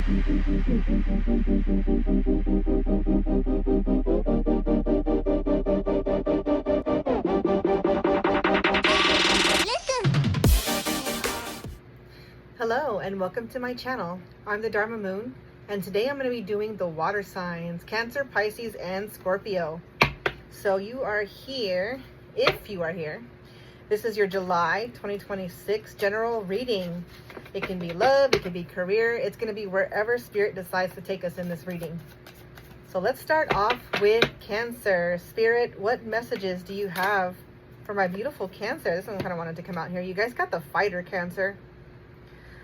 Hello and welcome to my channel. I'm the Dharma Moon, and today I'm going to be doing the water signs, Cancer, Pisces, and Scorpio. So you are here, if you are here, this is your July 2026 general reading. It can be love, it can be career, it's going to be wherever Spirit decides to take us in this reading. So let's start off with Cancer. Spirit, what messages do you have for my beautiful Cancer? This one kind of wanted to come out here. You guys got the fighter, Cancer.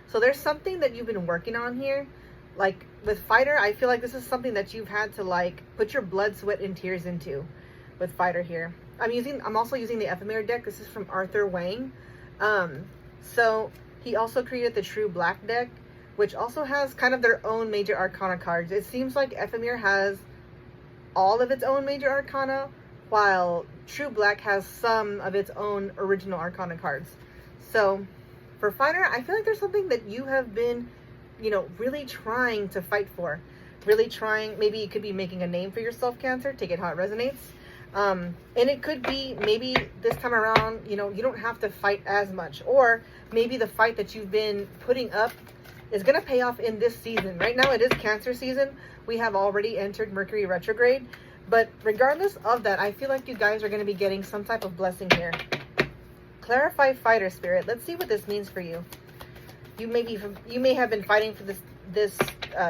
So there's something that you've been working on here. Like with fighter, I feel like this is something that you've had to like put your blood, sweat, and tears into with fighter here. I'm also using the Ephemer deck. This is from Arthur Wang. So he also created the True Black deck, which also has kind of their own major arcana cards. It seems like Ephemer has all of its own major arcana, while True Black has some of its own original arcana cards. So for fighter, I feel like there's something that you have been, really trying to fight for. Really trying. Maybe you could be making a name for yourself, Cancer. Take it how it resonates. And it could be maybe this time around, you don't have to fight as much. Or maybe the fight that you've been putting up is going to pay off in this season. Right now it is Cancer season. We have already entered Mercury retrograde. But regardless of that, I feel like you guys are going to be getting some type of blessing here. Clarify fighter, Spirit. Let's see what this means for you. You may have been fighting for this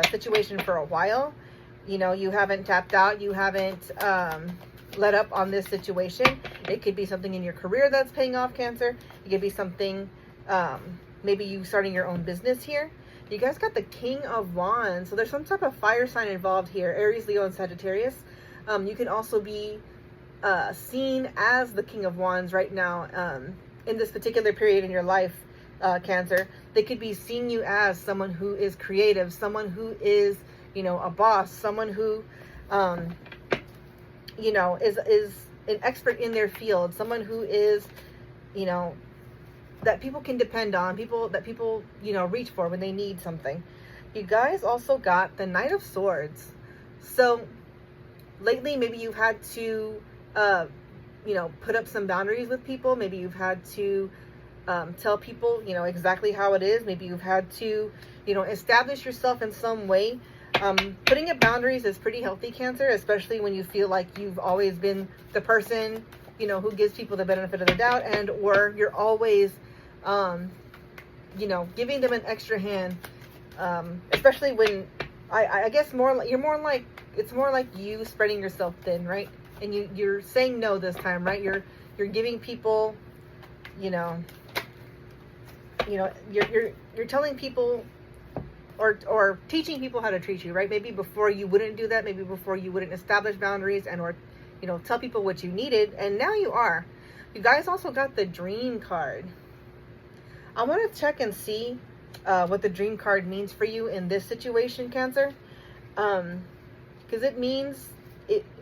situation for a while. You haven't tapped out. You haven't let up on this situation. It could be something in your career that's paying off, Cancer. It could be something, maybe you starting your own business here. You guys got the King of Wands. So there's some type of fire sign involved here. Aries, Leo, and Sagittarius. You can also be seen as the King of Wands right now in this particular period in your life, Cancer. They could be seeing you as someone who is creative, someone who is, a boss, someone who, is an expert in their field, someone who is, that people can depend on, that people, reach for when they need something. You guys also got the Knight of Swords. So lately, maybe you've had to put up some boundaries with people. Maybe you've had to tell people, exactly how it is. Maybe you've had to, establish yourself in some way. Putting up boundaries is pretty healthy, Cancer, especially when you feel like you've always been the person, who gives people the benefit of the doubt, and or you're always, giving them an extra hand. Especially when I guess it's more like you spreading yourself thin, right? And you're saying no this time, right? You're giving people, you're telling people or teaching people how to treat you, right? Maybe before you wouldn't do that. Maybe before you wouldn't establish boundaries and or tell people what you needed, and now you are. You guys also got the Dream card. I want to check and see what the Dream card means for you in this situation, Cancer, because it means.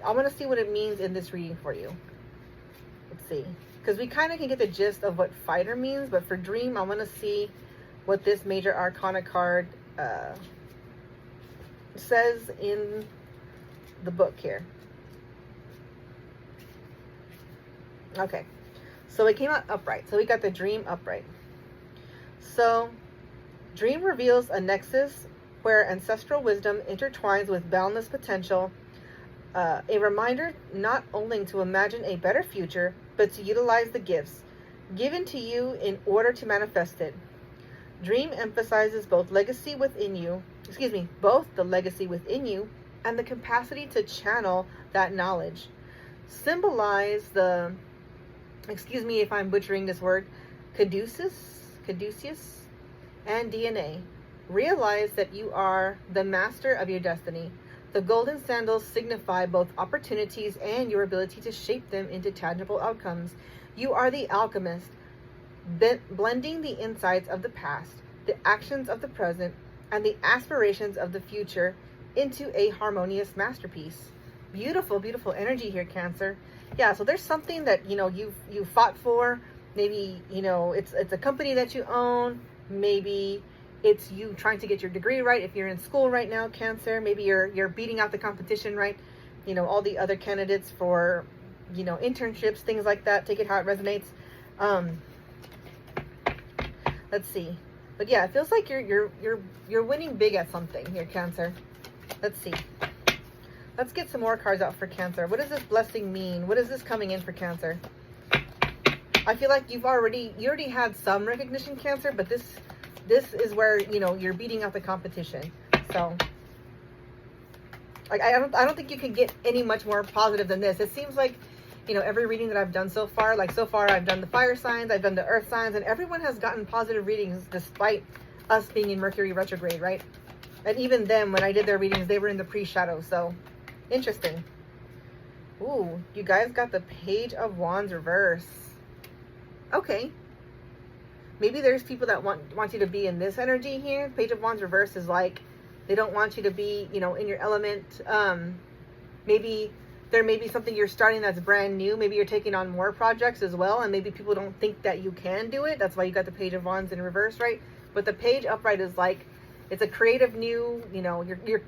I want to see what it means in this reading for you. Let's see. Because we kind of can get the gist of what fighter means, but for Dream, I want to see what this major arcana card says in the book here. Okay. So it came out upright. So we got the Dream upright. So Dream reveals a nexus where ancestral wisdom intertwines with boundless potential. A reminder not only to imagine a better future, but to utilize the gifts given to you in order to manifest it. Dream emphasizes both the legacy within you and the capacity to channel that knowledge. Symbolize the, excuse me if I'm butchering this word, caduceus, and DNA. Realize that you are the master of your destiny. The golden sandals signify both opportunities and your ability to shape them into tangible outcomes. You are the alchemist, blending the insights of the past, the actions of the present, and the aspirations of the future into a harmonious masterpiece. Beautiful, beautiful energy here, Cancer. Yeah, so there's something that, you fought for. Maybe, it's a company that you own. Maybe, It's you trying to get your degree right. If you're in school right now, Cancer, maybe you're beating out the competition, right? You know, all the other candidates for, you know, internships, things like that. Take it how it resonates. Let's see. But yeah, it feels like you're winning big at something here, Cancer. Let's see. Let's get some more cards out for Cancer. What does this blessing mean? What is this coming in for Cancer? I feel like you already had some recognition, Cancer, but this is where, you know, you're beating out the competition. So like I don't think you can get any much more positive than this. It seems like, you know, every reading that I've done so far, like so far I've done the fire signs, I've done the earth signs, and everyone has gotten positive readings despite us being in Mercury retrograde, right? And even them, when I did their readings, they were in the pre-shadow. So interesting. Ooh, you guys got the Page of Wands reverse. Okay. Maybe there's people that want you to be in this energy here. Page of Wands reverse is like, they don't want you to be, you know, in your element. Maybe there may be something you're starting that's brand new. Maybe you're taking on more projects as well, and maybe people don't think that you can do it. That's why you got the Page of Wands in reverse, right? But the Page upright is like, it's a creative new, you know, you're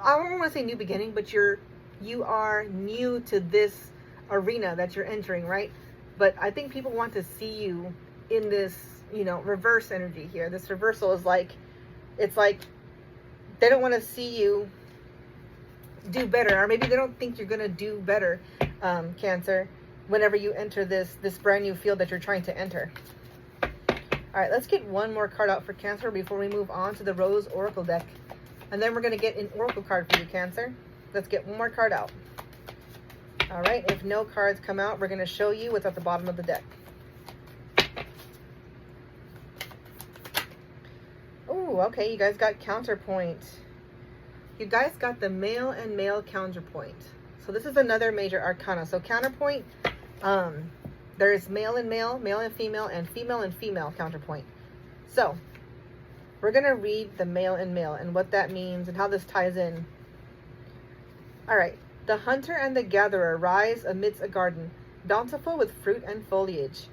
I don't want to say new beginning, but you are new to this arena that you're entering, right? But I think people want to see you in this, you know, reverse energy here. This reversal is like, it's like they don't want to see you do better, or maybe they don't think you're going to do better, Cancer, whenever you enter this brand new field that you're trying to enter. All right, let's get one more card out for Cancer before we move on to the Rose Oracle deck. And then we're going to get an Oracle card for you, Cancer. Let's get one more card out. All right, if no cards come out, we're going to show you what's at the bottom of the deck. Oh, okay, you guys got counterpoint. You guys got the male and male counterpoint. So this is another major arcana. So counterpoint, there's male and male, male and female counterpoint. So we're going to read the male and what that means and how this ties in. All right. The hunter and the gatherer rise amidst a garden, bountiful with fruit and foliage.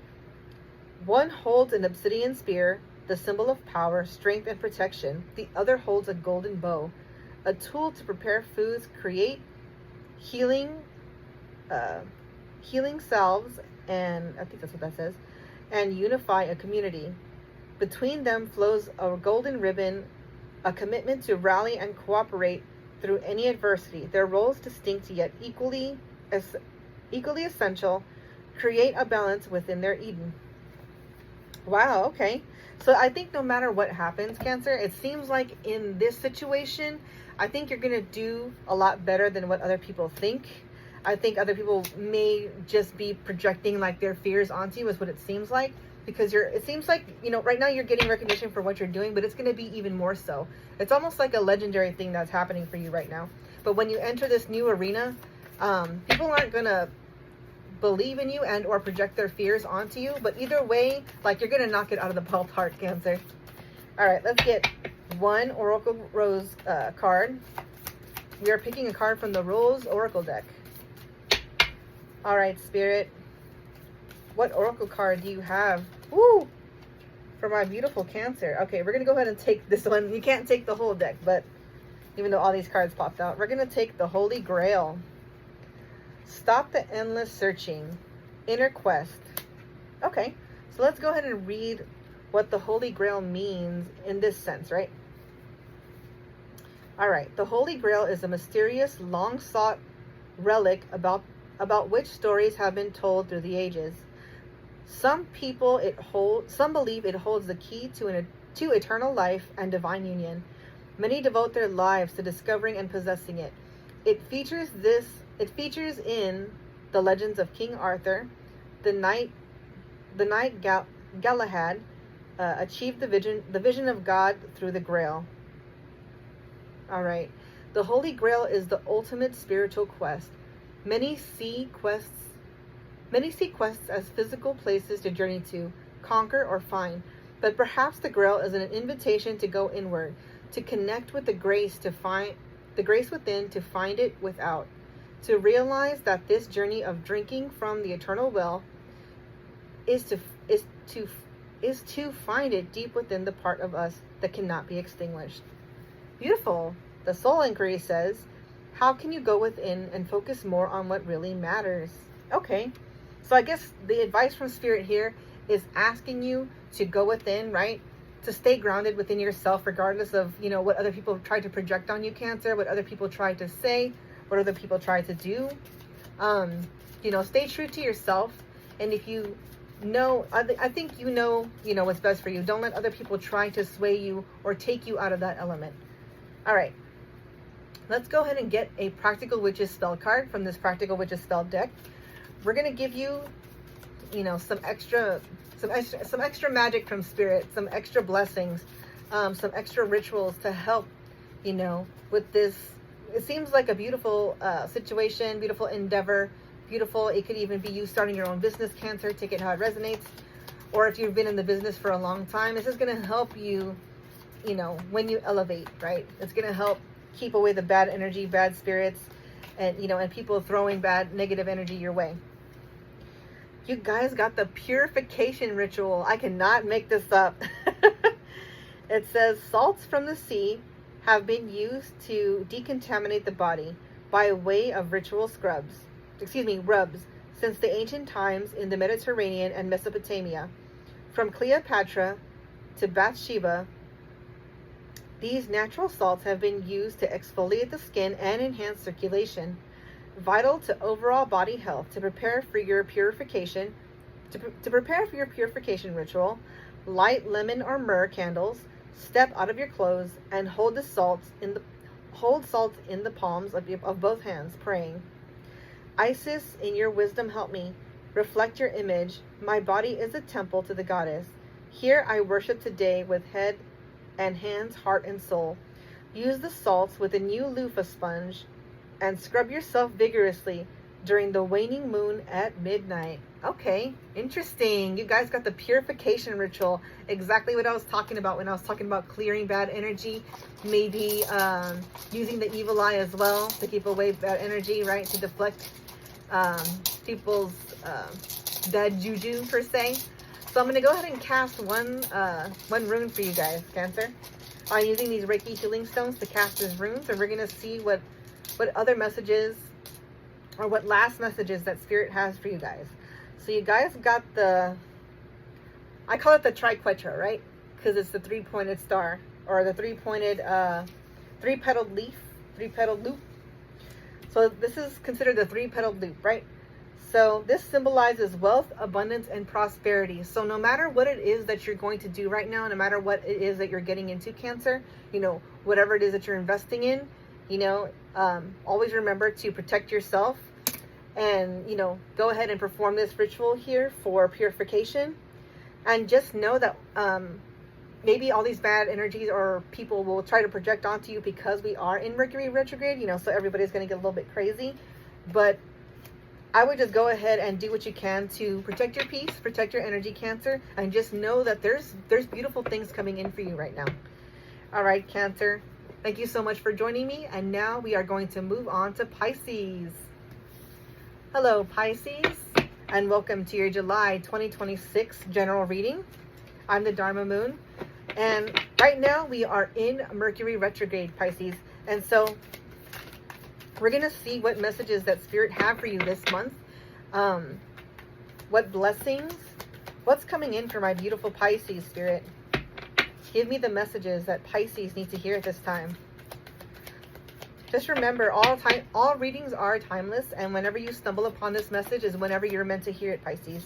One holds an obsidian spear, the symbol of power, strength, and protection. The other holds a golden bow, a tool to prepare foods, create healing salves, and I think that's what that says, and unify a community. Between them flows a golden ribbon, a commitment to rally and cooperate through any adversity. Their roles distinct yet equally essential, create a balance within their Eden. Wow, okay. So I think no matter what happens, Cancer, it seems like in this situation, I think you're going to do a lot better than what other people think. I think other people may just be projecting like their fears onto you, is what it seems like. Because it seems like, you know, right now you're getting recognition for what you're doing, but it's going to be even more so. It's almost like a legendary thing that's happening for you right now. But when you enter this new arena, people aren't going to believe in you and or project their fears onto you. But either way, like, you're going to knock it out of the ballpark, Cancer. All right, let's get one Oracle Rose card. We are picking a card from the Rose Oracle deck. All right, Spirit. What Oracle card do you have? Woo! For my beautiful Cancer. Okay, we're going to go ahead and take this one. You can't take the whole deck, but even though all these cards popped out, we're going to take the Holy Grail. Stop the endless searching. Inner quest. Okay, so let's go ahead and read what the Holy Grail means in this sense, right? All right, the Holy Grail is a mysterious, long-sought relic about which stories have been told through the ages. Some believe it holds the key to eternal life and divine union. Many devote their lives to discovering and possessing it. It features in the legends of King Arthur, the knight Galahad achieved the vision of God through the Grail. All right, the Holy Grail is the ultimate spiritual quest. Many see quests as physical places to journey to, conquer, or find, but perhaps the Grail is an invitation to go inward, to connect with the grace within, to find it without, to realize that this journey of drinking from the eternal well is to find it deep within the part of us that cannot be extinguished. Beautiful. The soul inquiry says, how can you go within and focus more on what really matters? Okay. So I guess the advice from Spirit here is asking you to go within, right? To stay grounded within yourself, regardless of, what other people try to project on you, Cancer, what other people try to say, what other people try to do. Stay true to yourself. And if you know, I think what's best for you. Don't let other people try to sway you or take you out of that element. All right. Let's go ahead and get a Practical Witches spell card from this Practical Witches spell deck. We're going to give you, some extra magic from Spirit, some extra blessings, some extra rituals to help, with this. It seems like a beautiful situation, beautiful endeavor, beautiful. It could even be you starting your own business, Cancer. Take it how it resonates. Or if you've been in the business for a long time, this is going to help you, when you elevate, right? It's going to help keep away the bad energy, bad spirits, and, and people throwing bad, negative energy your way. You guys got the purification ritual. I cannot make this up. It says, salts from the sea have been used to decontaminate the body by way of ritual rubs, since the ancient times in the Mediterranean and Mesopotamia. From Cleopatra to Bathsheba, these natural salts have been used to exfoliate the skin and enhance circulation, vital to overall body health. To prepare for your purification, ritual, light lemon or myrrh candles, step out of your clothes, and hold salt in the palms of both hands, praying. Isis, in your wisdom, help me. Reflect your image. My body is a temple to the goddess. Here I worship today with head and hands, heart, and soul. Use the salts with a new loofah sponge and scrub yourself vigorously during the waning moon at midnight. Okay, interesting. You guys got the purification ritual. Exactly what I was talking about when I was talking about clearing bad energy. Maybe using the evil eye as well to keep away bad energy, right? To deflect people's bad juju, per se. So I'm going to go ahead and cast one rune for you guys, Cancer. I'm using these Reiki healing stones to cast these runes, and we're going to see what other messages or what last messages that Spirit has for you guys. So you guys got I call it the triquetra, right? Because it's the three-pointed star, or the three-pointed, three-petaled leaf, three-petaled loop. So this is considered the three-petaled loop, right? So this symbolizes wealth, abundance, and prosperity. So no matter what it is that you're going to do right now, no matter what it is that you're getting into, Cancer, whatever it is that you're investing in, always remember to protect yourself and, go ahead and perform this ritual here for purification. And just know that maybe all these bad energies or people will try to project onto you because we are in Mercury retrograde, so everybody's going to get a little bit crazy. But I would just go ahead and do what you can to protect your peace, protect your energy, Cancer, and just know that there's beautiful things coming in for you right now. All right, Cancer. Thank you so much for joining me. And now we are going to move on to Pisces. Hello, Pisces, and welcome to your July 2026 general reading. I'm the Dharma Moon, and right now we are in Mercury retrograde, Pisces. And so we're going to see what messages that Spirit have for you this month. What blessings, what's coming in for my beautiful Pisces, Spirit. Give me the messages that Pisces need to hear at this time. Just remember, all readings are timeless, and whenever you stumble upon this message is whenever you're meant to hear it, Pisces.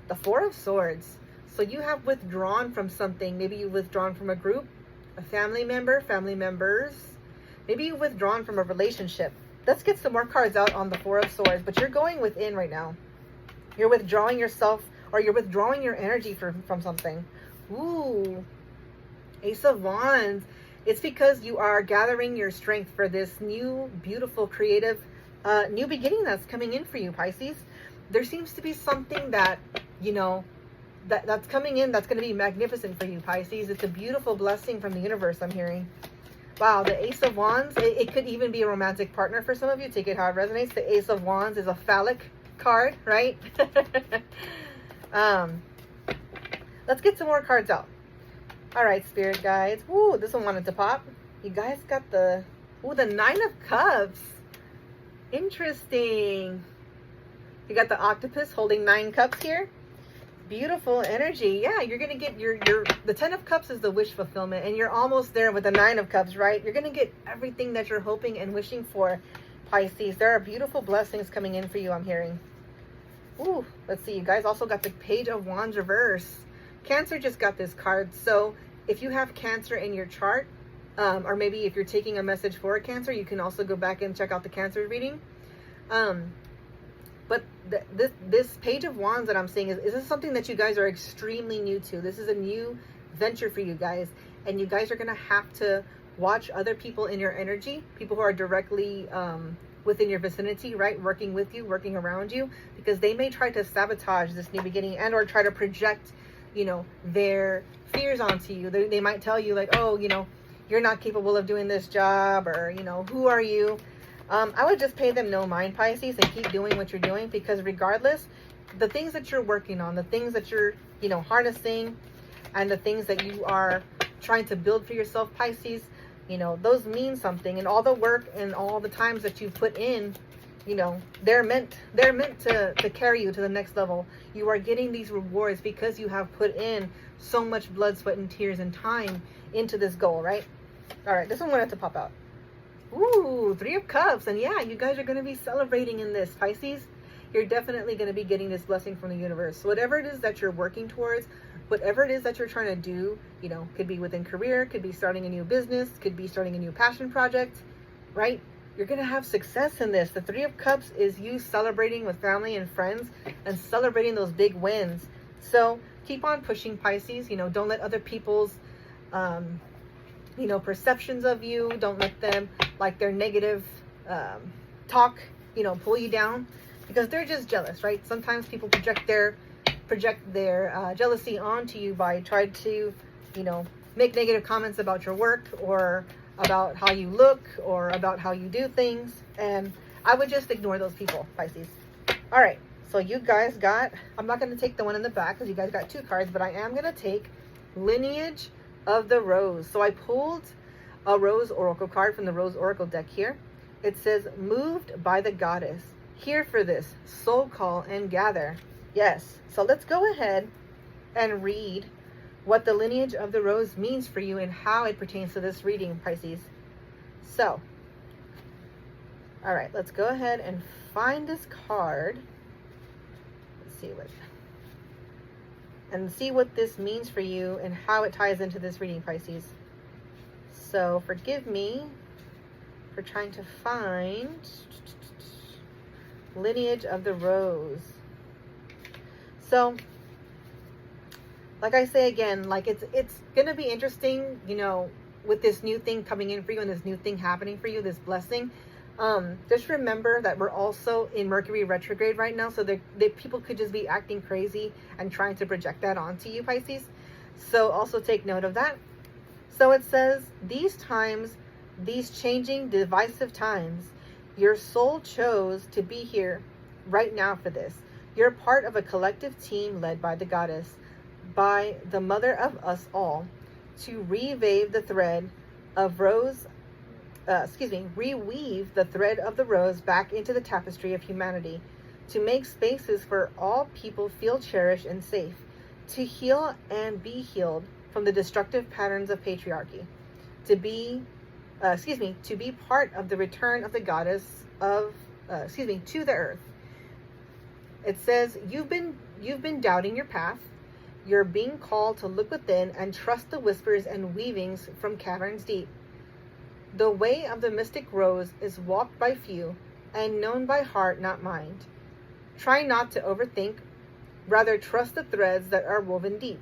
The Four of Swords. So you have withdrawn from something. Maybe you've withdrawn from a group, a family member, family members. Maybe you've withdrawn from a relationship. Let's get some more cards out on the Four of Swords. But you're going within right now. You're withdrawing yourself, or you're withdrawing your energy from something. Ooh. Ace of Wands. It's because you are gathering your strength for this new, beautiful, creative, new beginning that's coming in for you, Pisces. There seems to be something that, that's coming in that's going to be magnificent for you, Pisces. It's a beautiful blessing from the universe, I'm hearing. Wow, the Ace of Wands, it could even be a romantic partner for some of you. Take it how it resonates. The Ace of Wands is a phallic card, right? Let's get some more cards out. All right, spirit guides. Ooh, this one wanted to pop. You guys got the Nine of Cups. Interesting. You got the octopus holding 9 cups here. Beautiful energy. Yeah, you're gonna get the 10 of Cups is the wish fulfillment, and you're almost there with the 9 of Cups, right? You're gonna get everything that you're hoping and wishing for, Pisces. There are beautiful blessings coming in for you, I'm hearing. Ooh, let's see. You guys also got the Page of Wands reverse. Cancer just got this card. So if you have Cancer in your chart, or maybe if you're taking a message for a Cancer, you can also go back and check out the Cancer reading. But this Page of Wands that I'm seeing is this something that you guys are extremely new to. This is a new venture for you guys. And you guys are going to have to watch other people in your energy, people who are directly within your vicinity, right? Working with you, working around you, because they may try to sabotage this new beginning and or try to project, you know, their fears onto you. They might tell you like, oh, you know, you're not capable of doing this job, or, you know, who are you? I would just pay them no mind, Pisces, and keep doing what you're doing, because regardless, the things that you're working on, the things that you're, you know, harnessing, and the things that you are trying to build for yourself, Pisces, you know, those mean something. And all the work and all the times that you put in, you know, they're meant to carry you to the next level. You are getting these rewards because you have put in so much blood, sweat, and tears and time into this goal, right? All right, this one wanted to pop out. Ooh, 3 of Cups. And yeah, you guys are going to be celebrating in this, Pisces. You're definitely going to be getting this blessing from the universe. So whatever it is that you're working towards, whatever it is that you're trying to do, you know, could be within career, could be starting a new business, could be starting a new passion project, right? You're going to have success in this. The 3 of Cups is you celebrating with family and friends and celebrating those big wins. So keep on pushing, Pisces. You know, don't let other people's, you know, perceptions of you, don't let them, like, their negative talk, you know, pull you down, because they're just jealous, right? Sometimes people project their jealousy onto you by trying to, you know, make negative comments about your work, or about how you look, or about how you do things. And I would just ignore those people, Pisces. All right, so you guys got, I'm not going to take the one in the back because you guys got 2 cards, but I am going to take Lineage of the Rose. So I pulled a Rose Oracle card from the Rose Oracle deck here. It says, moved by the goddess, here for this, soul call and gather. Yes, so let's go ahead and read what the Lineage of the Rose means for you and how it pertains to this reading, Pisces. So, all right, let's go ahead and find this card. Let's see what this means for you and how it ties into this reading, Pisces. So forgive me for trying to find Lineage of the Rose. So, like I say again, like it's gonna be interesting, you know, with this new thing coming in for you and this new thing happening for you, this blessing. Just remember that we're also in Mercury retrograde right now, so people could just be acting crazy and trying to project that onto you, Pisces. So also take note of that. So it says, these times, these changing, divisive times, your soul chose to be here right now for this. You're part of a collective team led by the goddess, by the mother of us all, to reweave the thread of the rose back into the tapestry of humanity, to make spaces for all people feel cherished and safe, to heal and be healed from the destructive patterns of patriarchy, to be part of the return of the goddess to the earth. It says, you've been doubting your path. You're being called to look within and trust the whispers and weavings from caverns deep. The way of the mystic rose is walked by few and known by heart, not mind. Try not to overthink, rather trust the threads that are woven deep.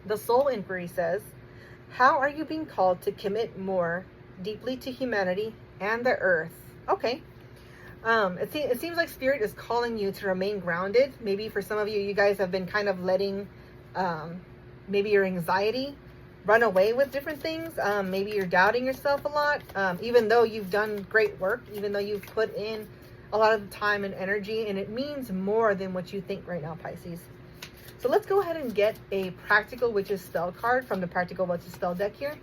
The soul inquiry says, how are you being called to commit more deeply to humanity and the earth? Okay. It seems like Spirit is calling you to remain grounded. Maybe for some of you, you guys have been kind of letting maybe your anxiety run away with different things. Maybe you're doubting yourself a lot, even though you've done great work, even though you've put in a lot of time and energy, and it means more than what you think right now, Pisces. So let's go ahead and get a Practical Witches spell card from the Practical Witches spell deck here,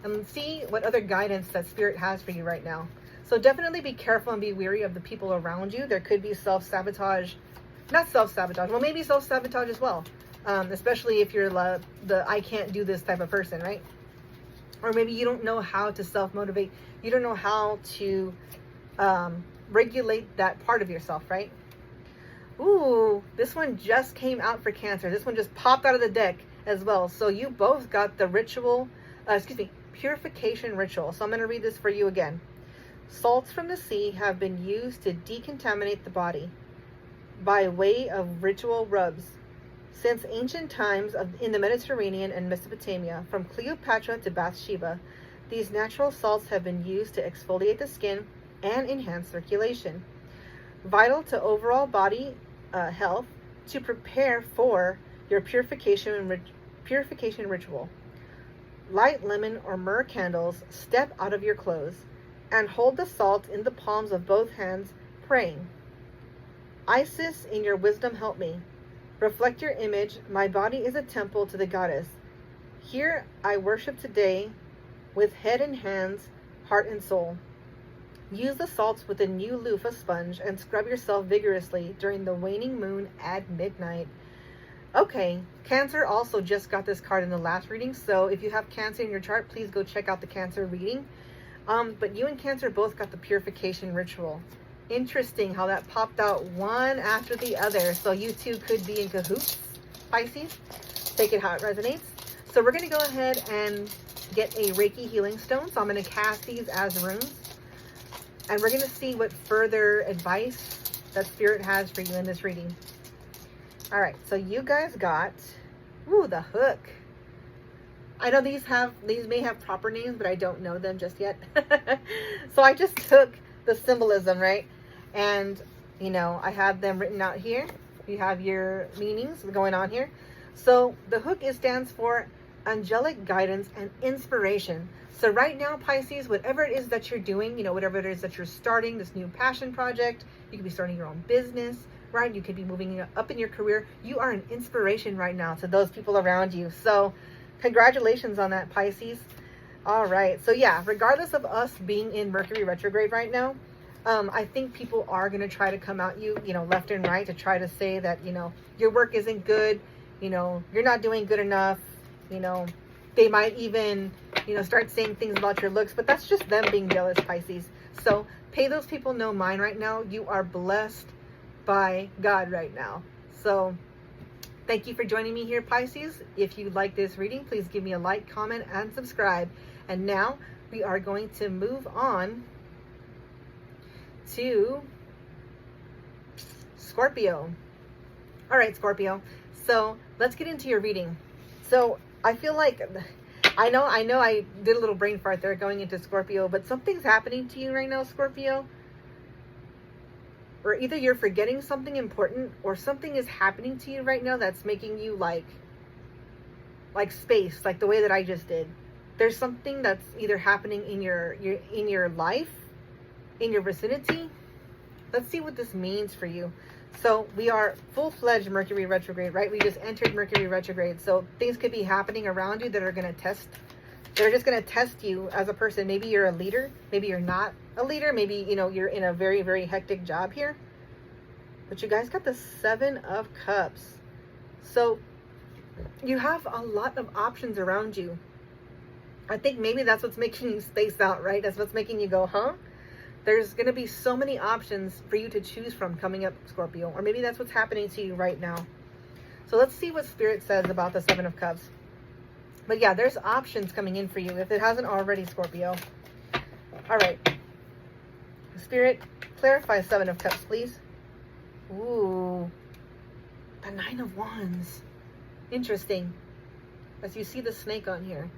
and see what other guidance that Spirit has for you right now. So definitely be careful and be wary of the people around you. There could be self-sabotage, not self-sabotage, well, maybe self-sabotage as well. Especially if you're the I can't do this type of person, right? Or maybe you don't know how to self-motivate. You don't know how to regulate that part of yourself, right? Ooh, this one just came out for Cancer. This one just popped out of the deck as well. So you both got the ritual, purification ritual. So I'm going to read this for you again. Salts from the sea have been used to decontaminate the body by way of ritual rubs. Since ancient times in the Mediterranean and Mesopotamia, from Cleopatra to Bathsheba, these natural salts have been used to exfoliate the skin and enhance circulation. Vital to overall body health, to prepare for your purification ritual. Light lemon or myrrh candles, step out of your clothes, and hold the salt in the palms of both hands, praying. Isis, in your wisdom help me. Reflect your image. My body is a temple to the goddess. Here I worship today with head and hands, heart and soul. Use the salts with a new loofah sponge and scrub yourself vigorously during the waning moon at midnight. Okay, Cancer also just got this card in the last reading, so if you have Cancer in your chart, please go check out the Cancer reading. But you and Cancer both got the purification ritual. Interesting how that popped out one after the other. So you two could be in cahoots, Pisces. Take it how it resonates. So we're going to go ahead and get a Reiki healing stone. So I'm going to cast these as runes. And we're going to see what further advice that Spirit has for you in this reading. All right. So you guys got, the hook. I know these may have proper names, but I don't know them just yet. So I just took the symbolism, right? And, I have them written out here. You have your meanings going on here. So the hook stands for angelic guidance and inspiration. So right now, Pisces, whatever it is that you're doing, whatever it is that you're starting, this new passion project, you could be starting your own business, right? You could be moving up in your career. You are an inspiration right now to those people around you. So congratulations on that, Pisces. All right. So yeah, regardless of us being in Mercury retrograde right now, I think people are going to try to come at you, left and right, to try to say that, your work isn't good, you're not doing good enough, they might even, start saying things about your looks, but that's just them being jealous, Pisces. So pay those people no mind right now. You are blessed by God right now. So thank you for joining me here, Pisces. If you like this reading, please give me a like, comment, and subscribe. And now we are going to move on to Scorpio. All right, Scorpio. So let's get into your reading. So I feel like, I know I did a little brain fart there going into Scorpio, but something's happening to you right now, Scorpio. Or either you're forgetting something important, or something is happening to you right now that's making you like space, like the way that I just did. There's something that's either happening in your life, in your vicinity. Let's see what this means for you. So we are full-fledged Mercury retrograde, right? We just entered Mercury retrograde. So things could be happening around you that are going to test. They're just going to test you as a person. Maybe you're a leader. Maybe you're not a leader. Maybe, you're in a very, very hectic job here. But you guys got the 7 of Cups. So you have a lot of options around you. I think maybe that's what's making you space out, right? That's what's making you go, huh? There's going to be so many options for you to choose from coming up, Scorpio. Or maybe that's what's happening to you right now. So let's see what Spirit says about the 7 of Cups. But yeah, there's options coming in for you if it hasn't already, Scorpio. All right. Spirit, clarify 7 of Cups, please. Ooh. The 9 of Wands. Interesting. As you see the snake on here.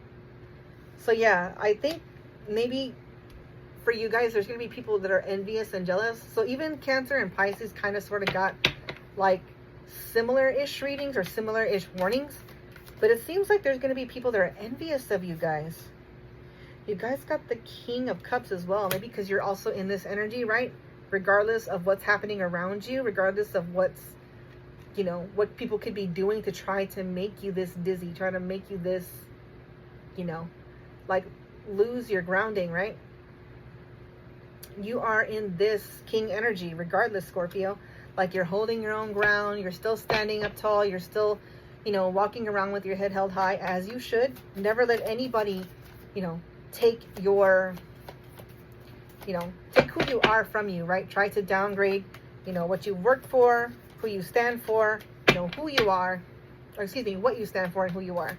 So yeah, I think maybe for you guys, there's going to be people that are envious and jealous. So even Cancer and Pisces kind of sort of got like similar-ish readings or similar-ish warnings. But it seems like there's going to be people that are envious of you guys. You guys got the King of Cups as well. Maybe because you're also in this energy, right? Regardless of what's happening around you, regardless of what's you know, what people could be doing to try to make you this dizzy, try to make you this, you know, like lose your grounding, right? You are in this king energy regardless, Scorpio. Like you're holding your own ground, you're still standing up tall, you're still, you know, walking around with your head held high, as you should. Never let anybody, you know, take your, you know, take who you are from you, right? Try to downgrade, you know, what you worked for, who you stand for, you know, who you are, or excuse me, what you stand for and who you are.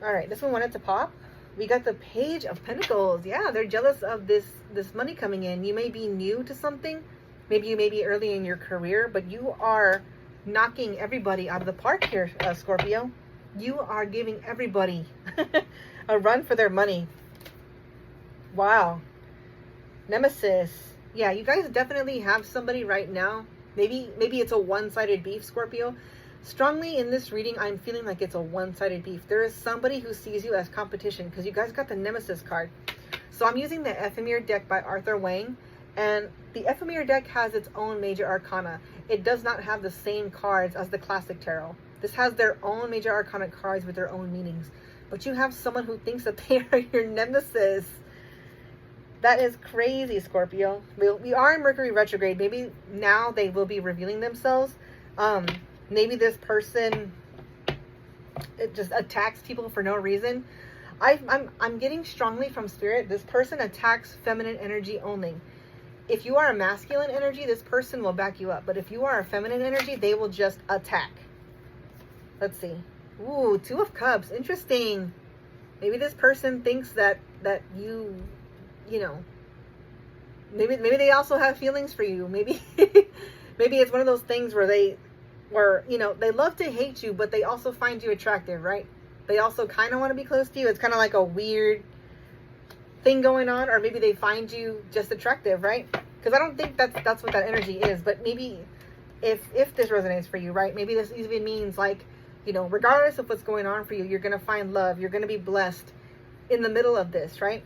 All right, this one wanted to pop. We got the Page of Pentacles. Yeah, they're jealous of this money coming in. You may be new to something. Maybe you may be early in your career, but you are knocking everybody out of the park here, Scorpio. You are giving everybody a run for their money. Wow. Nemesis. Yeah, you guys definitely have somebody right now. Maybe it's a one-sided beef, Scorpio. Strongly in this reading, I'm feeling like it's a one-sided beef. There is somebody who sees you as competition because you guys got the Nemesis card. So I'm using the Ephemera deck by Arthur Wang. And the Ephemera deck has its own major arcana. It does not have the same cards as the classic tarot. This has their own major arcana cards with their own meanings. But you have someone who thinks that they are your nemesis. That is crazy, Scorpio. We are in Mercury retrograde. Maybe now they will be revealing themselves. Maybe this person, it just attacks people for no reason. I'm getting strongly from Spirit. This person attacks feminine energy only. If you are a masculine energy, this person will back you up. But if you are a feminine energy, they will just attack. Let's see. Ooh, Two of Cups. Interesting. Maybe this person thinks that you know, maybe they also have feelings for you. Maybe maybe it's one of those things where you know, they love to hate you, but they also find you attractive, right? They also kind of want to be close to you. It's kind of like a weird thing going on, or maybe they find you just attractive, right? Because I don't think that's what that energy is. But maybe if this resonates for you, right? Maybe this even means, like, you know, regardless of what's going on for you, you're gonna find love. You're gonna be blessed in the middle of this, right?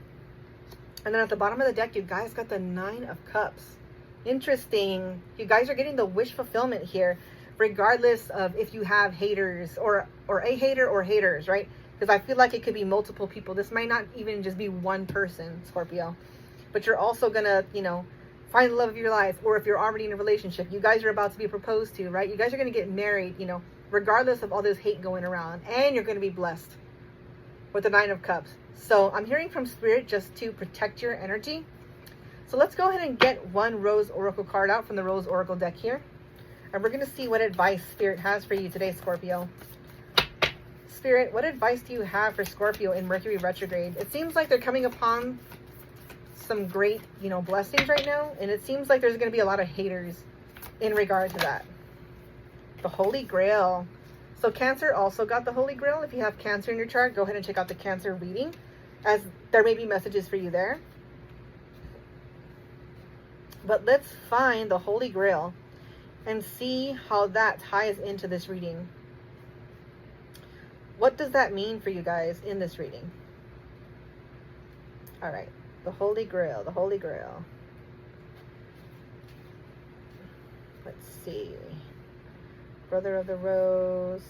And then at the bottom of the deck, you guys got the Nine of Cups. Interesting. You guys are getting the wish fulfillment here, regardless of if you have haters or a hater or haters, right? Because I feel like it could be multiple people. This might not even just be one person, Scorpio. But you're also going to, you know, find the love of your life. Or if you're already in a relationship, you guys are about to be proposed to, right? You guys are going to get married, you know, regardless of all this hate going around. And you're going to be blessed with the Nine of Cups. So I'm hearing from Spirit just to protect your energy. So let's go ahead and get one Rose Oracle card out from the Rose Oracle deck here. And we're going to see what advice Spirit has for you today, Scorpio. Spirit, what advice do you have for Scorpio in Mercury retrograde? It seems like they're coming upon some great, you know, blessings right now. And it seems like there's going to be a lot of haters in regard to that. The Holy Grail. So Cancer also got the Holy Grail. If you have Cancer in your chart, go ahead and check out the Cancer reading, as there may be messages for you there. But let's find the Holy Grail and see how that ties into this reading. What does that mean for you guys in this reading? All right, the Holy Grail, the Holy Grail. Let's see. Brother of the Rose.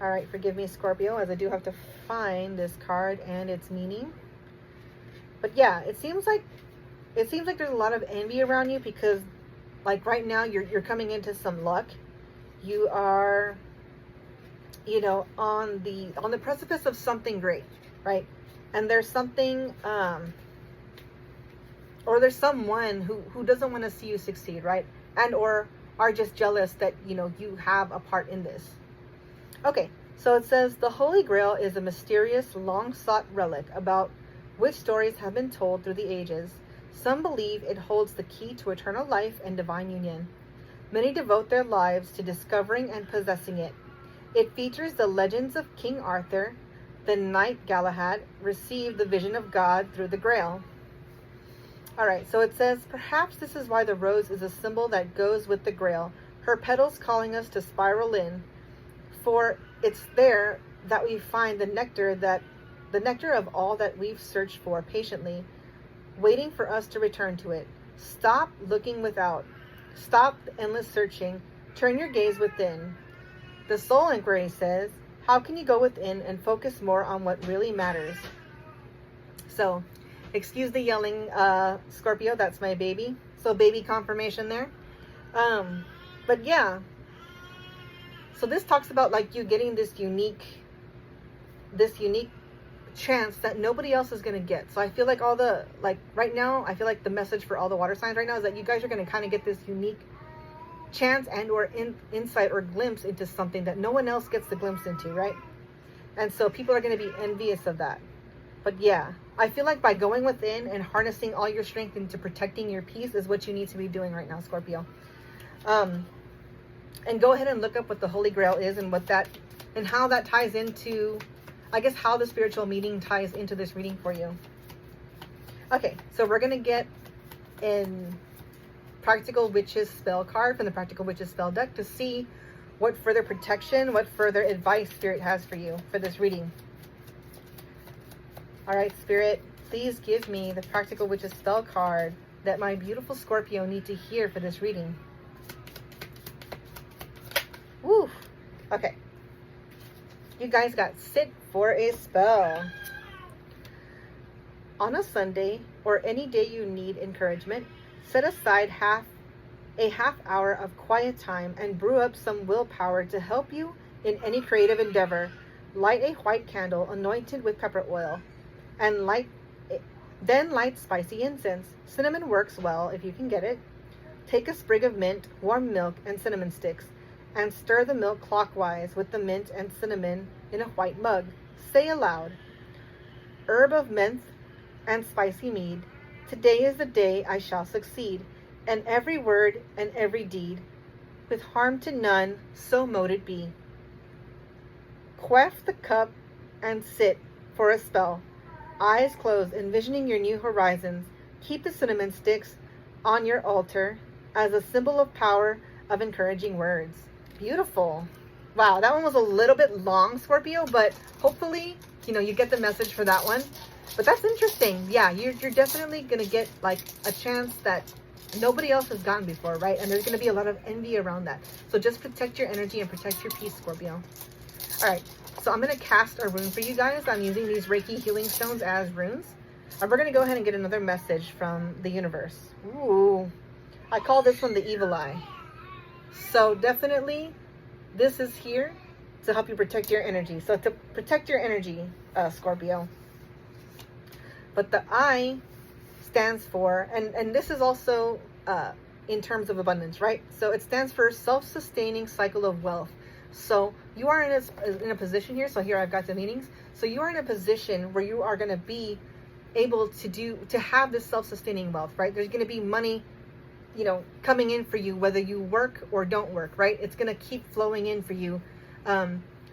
All right, forgive me, Scorpio, as I do have to find this card and its meaning. But yeah, it seems like there's a lot of envy around you because, like, right now you're coming into some luck. You are, you know, on the precipice of something great, right? And there's something or there's someone who doesn't want to see you succeed, right? And or are just jealous that, you know, you have a part in this. Okay, so it says the Holy Grail is a mysterious, long-sought relic about which stories have been told through the ages. Some believe it holds the key to eternal life and divine union. Many devote their lives to discovering and possessing it. It features the legends of King Arthur. The knight Galahad received the vision of God through the Grail. All right, so it says, perhaps this is why the rose is a symbol that goes with the Grail, her petals calling us to spiral in. For it's there that we find the nectar of all that we've searched for patiently, waiting for us to return to it. Stop looking without. Stop the endless searching. Turn your gaze within. The soul inquiry says, how can you go within and focus more on what really matters? So, excuse the yelling, Scorpio, that's my baby. So baby confirmation there. But yeah. So this talks about like you getting this unique chance that nobody else is going to get. So I feel like right now, I feel like the message for all the water signs right now is that you guys are going to kind of get this unique chance and or insight or glimpse into something that no one else gets the glimpse into, right? And so people are going to be envious of that. But yeah, I feel like by going within and harnessing all your strength into protecting your peace is what you need to be doing right now, Scorpio. And go ahead and look up what the Holy Grail is and what that and how that ties into, I guess, how the spiritual meeting ties into this reading for you. Okay, so we're going to get in Practical Witches spell card from the Practical Witches spell deck to see what further protection, what further advice Spirit has for you for this reading. All right, Spirit, please give me the Practical Witches spell card that my beautiful Scorpio need to hear for this reading. Woo! Okay. You guys got sit for a spell. On a Sunday or any day you need encouragement, set aside a half hour of quiet time and brew up some willpower to help you in any creative endeavor. Light a white candle anointed with pepper oil and then light spicy incense. Cinnamon works well if you can get it. Take a sprig of mint, warm milk, and cinnamon sticks and stir the milk clockwise with the mint and cinnamon in a white mug. Say aloud, herb of menthe and spicy mead, today is the day I shall succeed, and every word and every deed, with harm to none, so mote it be. Quaff the cup and sit for a spell. Eyes closed, envisioning your new horizons. Keep the cinnamon sticks on your altar as a symbol of power of encouraging words. Beautiful. Wow, that one was a little bit long, Scorpio, but hopefully, you get the message for that one. But that's interesting. Yeah, you're definitely going to get like a chance that nobody else has gotten before, right? And there's going to be a lot of envy around that. So just protect your energy and protect your peace, Scorpio. All right, so I'm going to cast a rune for you guys. I'm using these Reiki healing stones as runes. And we're going to go ahead and get another message from the universe. Ooh, I call this one the evil eye. So definitely, this is here to help you protect your energy. So to protect your energy, Scorpio. But the I stands for, and this is also in terms of abundance, right? So it stands for self-sustaining cycle of wealth. So you are in a position here. So here I've got the meanings. So you are in a position where you are going to be able to have this self-sustaining wealth, right? There's going to be money, coming in for you, whether you work or don't work, right? It's going to keep flowing in for you,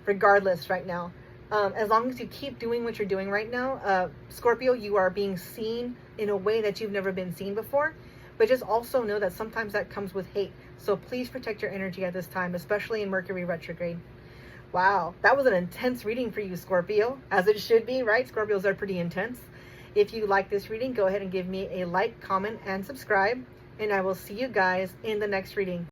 regardless right now. As long as you keep doing what you're doing right now, Scorpio, you are being seen in a way that you've never been seen before. But just also know that sometimes that comes with hate. So please protect your energy at this time, especially in Mercury retrograde. Wow, that was an intense reading for you, Scorpio, as it should be, right? Scorpios are pretty intense. If you like this reading, go ahead and give me a like, comment, and subscribe. And I will see you guys in the next reading.